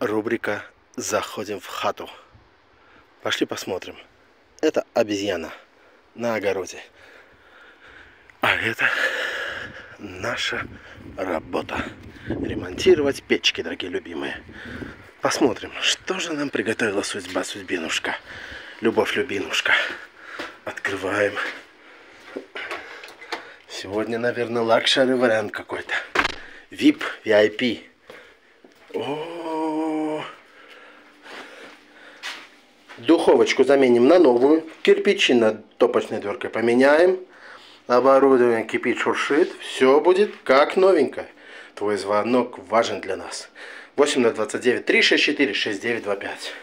Рубрика «Заходим в хату». Пошли посмотрим. Это обезьяна на огороде. А это наша работа. Ремонтировать печки, дорогие любимые. Посмотрим, что же нам приготовила судьба, судьбинушка. Любовь, любинушка. Открываем. Сегодня, наверное, лакшери вариант какой-то. VIP, VIP. О, духовочку заменим на новую. Кирпичи над топочной дверкой поменяем. Оборудование кипит, шуршит. Все будет как новенькое. Твой звонок важен для нас. 8 на 29 364 6925.